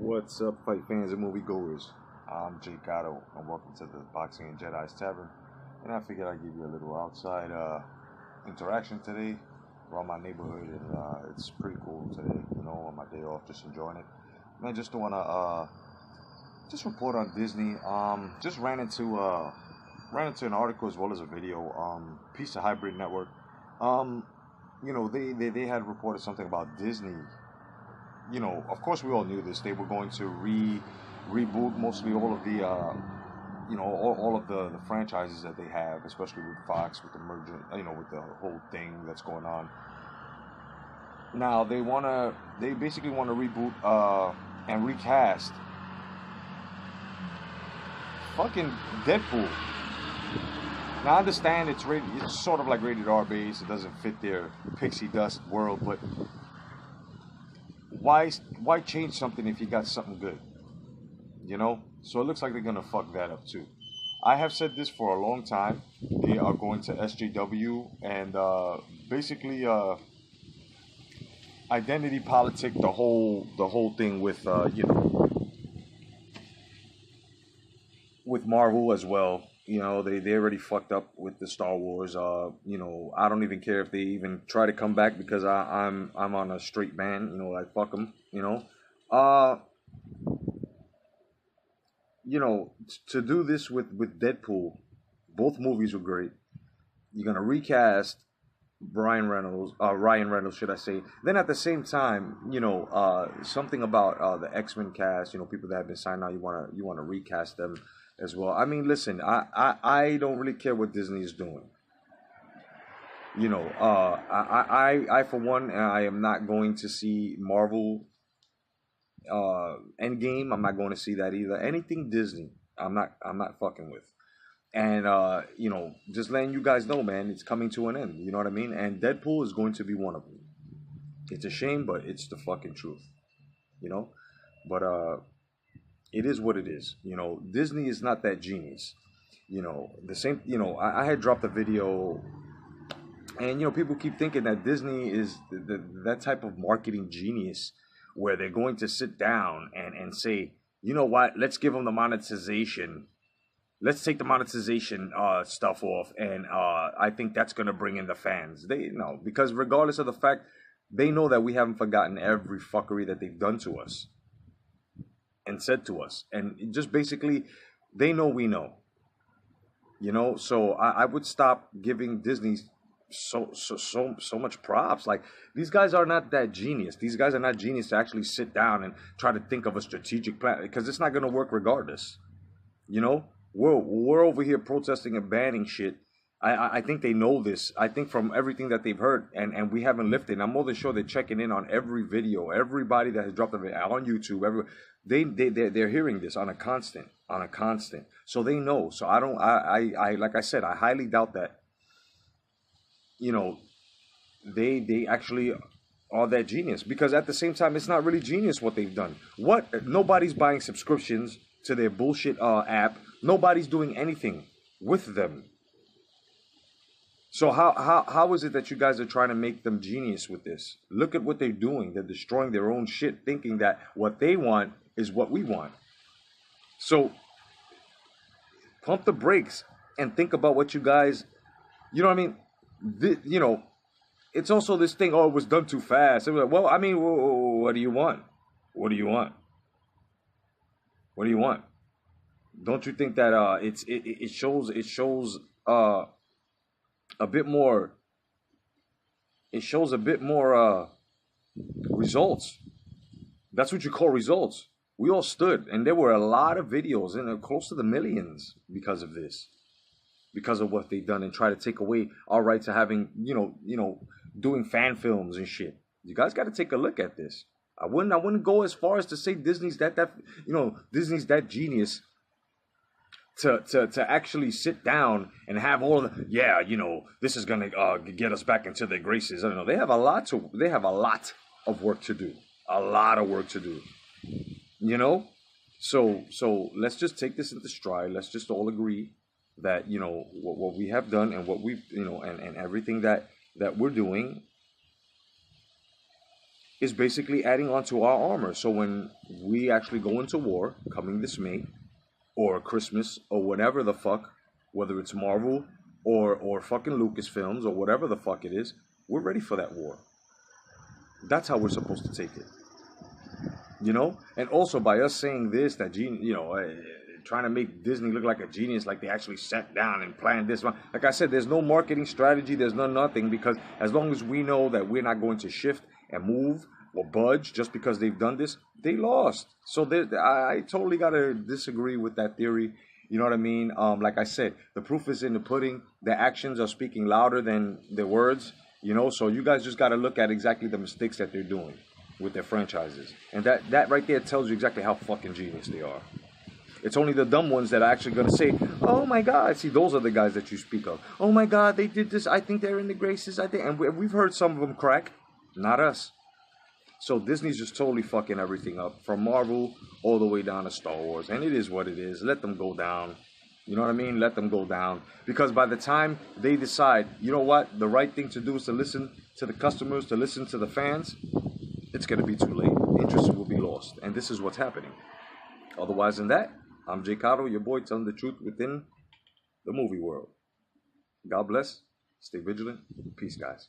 What's up, fight fans and moviegoers? I'm Jake Gatto, and welcome to the Boxing and Jedi's Tavern. And I figured I'd give you a little outside interaction today around my neighborhood, and it's pretty cool today. You know, on my day off, just enjoying it. Man, just wanna just report on Disney. Just ran into an article as well as a video. Piece of Hybrid Network. You know, they had reported something about Disney. You know, of course we all knew this. They were going to reboot mostly all of the, you know, all of the franchises that they have, especially with Fox, with the merger, you know, with the whole thing that's going on. Now they basically want to reboot and recast fucking Deadpool. Now I understand it's sort of like rated R base. It doesn't fit their pixie dust world, but why change something if you got something good? You know? So it looks like they're gonna fuck that up too. I have said this for a long time. They are going to SJW and basically identity politic the whole thing with you know, with Marvel as well. You know, they already fucked up with the Star Wars. You know, I don't even care if they even try to come back because I'm on a straight ban. You know, like fuck them. You know, you know, to do this with Deadpool, both movies were great. You're gonna recast Ryan Reynolds, should I say? Then at the same time, you know, something about the X-Men cast. You know, people that have been signed out. You wanna recast them as well. I mean, listen, I don't really care what Disney is doing. You know, I for one, I am not going to see Marvel Endgame. I'm not going to see that either. Anything Disney, I'm not fucking with. And you know, just letting you guys know, man, it's coming to an end. You know what I mean? And Deadpool is going to be one of them. It's a shame, but it's the fucking truth. You know, but it is what it is. You know, Disney is not that genius. You know, the same, you know, I had dropped a video, and, you know, people keep thinking that Disney is that type of marketing genius where they're going to sit down and say, you know what, let's give them the monetization. Let's take the monetization stuff off, and I think that's going to bring in the fans. They know, because regardless of the fact, they know that we haven't forgotten every fuckery that they've done to us and said to us, and just basically they know we know, you know. So I would stop giving Disney so much props. Like, these guys are not that genius. These guys are not genius to actually sit down and try to think of a strategic plan, because it's not going to work regardless. You know, we're over here protesting and banning shit. I think they know this. I think from everything that they've heard, and we haven't lifted. I'm more than sure they're checking in on every video, everybody that has dropped a video on YouTube. They're hearing this on a constant. So they know. So I like I said, I highly doubt that, you know, they actually are that genius, because at the same time, it's not really genius what they've done. Nobody's buying subscriptions to their bullshit app. Nobody's doing anything with them. So how is it that you guys are trying to make them genius with this? Look at what they're doing. They're destroying their own shit, thinking that what they want is what we want. So pump the brakes and think about what you guys, you know what I mean? You know, it's also this thing, oh, it was done too fast. It was like, well, I mean, what do you want? What do you want? What do you want? Don't you think that it shows a bit more? It shows a bit more results. That's what you call results. We all stood, and there were a lot of videos, and close to the millions, because of this, because of what they've done, and try to take away our right to having, you know, doing fan films and shit. You guys got to take a look at this. I wouldn't go as far as to say Disney's that you know, Disney's that genius to actually sit down and have all of the, yeah, you know, this is gonna get us back into their graces. I don't know. They have a lot of work to do. A lot of work to do. You know? So let's just take this into stride. Let's just all agree that, you know, what we have done, and what we've, you know, and everything that we're doing is basically adding onto our armor. So when we actually go into war, coming this May, or Christmas, or whatever the fuck, whether it's Marvel or fucking Lucasfilms or whatever the fuck it is, we're ready for that war. That's how we're supposed to take it. You know? And also by us saying this, that trying to make Disney look like a genius, like they actually sat down and planned this. Like I said, there's no marketing strategy, there's nothing, because as long as we know that we're not going to shift and move or budge just because they've done this, they lost. So I totally got to disagree with that theory. You know what I mean? Like I said, the proof is in the pudding. The actions are speaking louder than the words, you know? So you guys just got to look at exactly the mistakes that they're doing with their franchises. And that right there tells you exactly how fucking genius they are. It's only the dumb ones that are actually going to say, oh my God. See, those are the guys that you speak of. Oh my God, they did this. I think they're in the graces. I think, and we've heard some of them crack. Not us. So Disney's just totally fucking everything up. From Marvel all the way down to Star Wars. And it is what it is. Let them go down. You know what I mean? Let them go down. Because by the time they decide, you know what? The right thing to do is to listen to the customers, to listen to the fans. It's going to be too late. Interest will be lost. And this is what's happening. Otherwise than that, I'm Jay Cotto, your boy, telling the truth within the movie world. God bless. Stay vigilant. Peace, guys.